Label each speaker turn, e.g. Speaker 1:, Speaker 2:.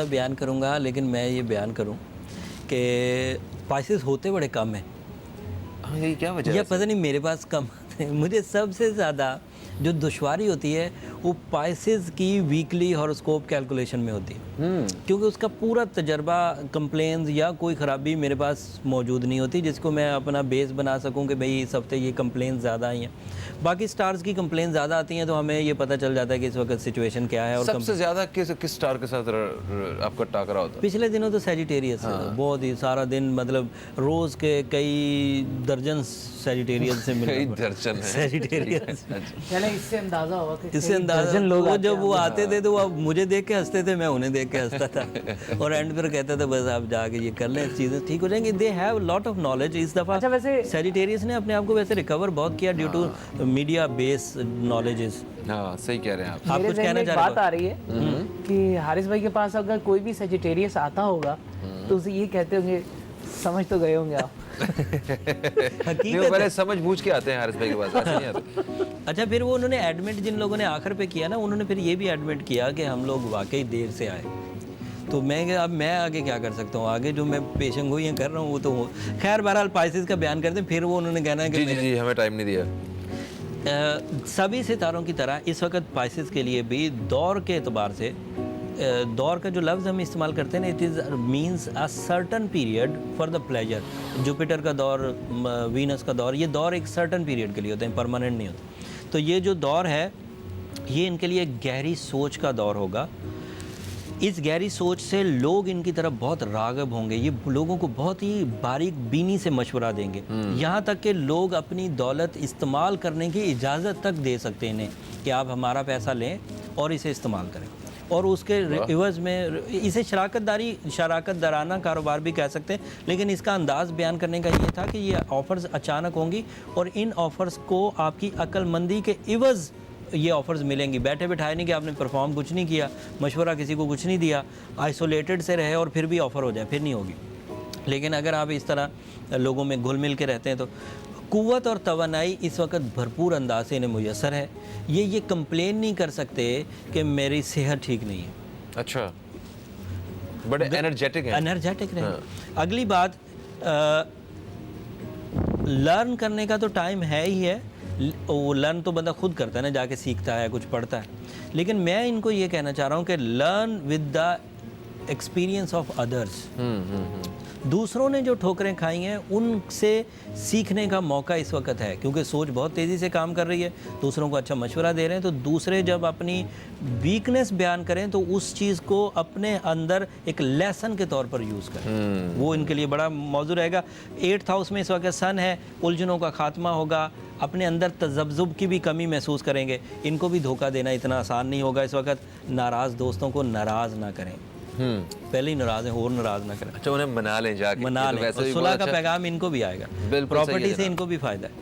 Speaker 1: बयान करूंगा, लेकिन मैं ये बयान करूं कि पाइसेस होते बड़े कम हैं।
Speaker 2: हाँ, ये क्या वजह
Speaker 1: या
Speaker 2: है?
Speaker 1: पता नहीं मेरे पास कम आते हैं। मुझे सबसे ज़्यादा जो दुश्वारी होती है वो पाइसेस की वीकली हॉरोस्कोप कैलकुलेशन में होती है, क्योंकि उसका पूरा तजर्बा कंप्लेंस या कोई ख़राबी मेरे पास मौजूद नहीं होती जिसको मैं अपना बेस बना सकूं कि भाई इस हफ्ते ये कंप्लेंस ज़्यादा आई हैं। बाकी स्टार्स की कंप्लेंस ज़्यादा आती हैं तो हमें ये पता चल जाता है कि इस वक्त सिचुएशन क्या है। और
Speaker 2: सबसे ज्यादा किस स्टार के साथ आपका टाकरा होता है?
Speaker 1: पिछले दिनों तो सैजिटेरियस है, बहुत ही सारा दिन, मतलब रोज़ के कई दर्जन सैजिटेरियस से मिले।
Speaker 2: कई दर्जन है
Speaker 1: सैजिटेरियस।
Speaker 3: चले इससे अंदाजा होगा कि
Speaker 1: इससे अंदाजा
Speaker 3: लोग
Speaker 1: वो जब वो आते थे तो वो मुझे देख के हंसते थे, मैं उन्हें देख के हंसता था और एंड पर कहते थे बस आप जाके ये कर लें, चीज़ें ठीक हो जाएंगी। They have lot of knowledge. इस दफ़ा
Speaker 3: अच्छा, वैसे
Speaker 1: सैजिटेरियस ने अपने आप को वैसे रिकवर बहुत किया due to media base knowledges.
Speaker 2: हाँ, सही कह रहे हैं आप।
Speaker 1: आप
Speaker 3: मेरे
Speaker 1: कुछ
Speaker 3: ज़हन
Speaker 1: कहना
Speaker 3: में एक
Speaker 1: चाह रहे
Speaker 3: बात आ रही है कि हारिस भाई के पास अगर कोई भी सजिटेरियस आता होगा तो उसे ये कहते होंगे, समझ तो गए होंगे आप।
Speaker 2: नहीं, वो पहले समझ बूझ के आते हैं हारिस भाई के पास, ऐसे नहीं आते।
Speaker 1: अच्छा, फिर वो उन्होंने एडमिट, जिन लोगों ने आखिर पे किया ना, उन्होंने फिर ये भी एडमिट किया कि हम लोग वाकई देर से आए। तो अब मैं आगे क्या कर सकता हूँ? आगे जो मैं पेशेंट गोइयाँ कर रहा हूँ वो तो खैर बहरहाल पाइसेस का बयान करते हैं। फिर वो उन्होंने कहना है कि
Speaker 2: जी, हमें टाइम नहीं दिया।
Speaker 1: सभी सितारों की तरह इस वक्त पाइसेस के लिए भी दौर के एतबार से, दौर का जो लफ्ज़ हम इस्तेमाल करते हैं ना, it is means a certain period for the pleasure. Jupiter का दौर, वीनस का दौर, ये दौर एक सर्टन पीरियड के लिए होते हैं, परमानेंट नहीं होते। तो ये जो दौर है ये इनके लिए गहरी सोच का दौर होगा। इस गहरी सोच से लोग इनकी तरफ बहुत राग़ब होंगे। ये लोगों को बहुत ही बारीक बीनी से मशवरा देंगे, यहाँ तक कि लोग अपनी दौलत इस्तेमाल करने की इजाज़त तक दे सकते हैं इन्हें कि आप हमारा पैसा लें और इसे इस्तेमाल करें। और उसके इवज़ में इसे शराकत दाराना कारोबार भी कह सकते हैं, लेकिन इसका अंदाज़ बयान करने का ये था कि ये ऑफ़र्स अचानक होंगी और इन ऑफ़र्स को आपकी अक्लमंदी के इवज़ ये ऑफ़र्स मिलेंगी। बैठे बिठाए नहीं कि आपने परफॉर्म कुछ नहीं किया, मशवरा किसी को कुछ नहीं दिया, आइसोलेटेड से रहे और फिर भी ऑफ़र हो जाए, फिर नहीं होगी। लेकिन अगर आप इस तरह लोगों में घुल मिल के रहते हैं तो क़ुव्वत और तवानाई इस वक्त भरपूर अंदाज से इन्हें मुयस्सर है। ये कंप्लेन नहीं कर सकते कि मेरी सेहत ठीक नहीं है।
Speaker 2: अच्छा, बड़े एनर्जेटिक हैं।
Speaker 1: एनर्जेटिक रहे। अगली बात, लर्न करने का तो टाइम है ही है। वो लर्न तो बंदा खुद करता है ना, जाके सीखता है, कुछ पढ़ता है। लेकिन मैं इनको ये कहना चाह रहा हूँ कि learn with the experience of others. दूसरों ने जो ठोकरें खाई हैं उनसे सीखने का मौका इस वक्त है, क्योंकि सोच बहुत तेज़ी से काम कर रही है, दूसरों को अच्छा मशवरा दे रहे हैं। तो दूसरे जब अपनी वीकनेस बयान करें तो उस चीज़ को अपने अंदर एक लेसन के तौर पर यूज़ करें। वो इनके लिए बड़ा मौजू रहेगा। 8th हाउस में इस वक्त सन है, उलझनों का खात्मा होगा, अपने अंदर तजब्जुब की भी कमी महसूस करेंगे। इनको भी धोखा देना इतना आसान नहीं होगा इस वक्त। नाराज़ दोस्तों को नाराज़ ना करें, पहले ही नाराज़ हैं और नाराज़ ना करें।
Speaker 2: अच्छा, उन्हें मना लें जाके,
Speaker 1: मना लें। और सुलह का पैगाम इनको भी आएगा, प्रॉपर्टी से इनको भी फ़ायदा है।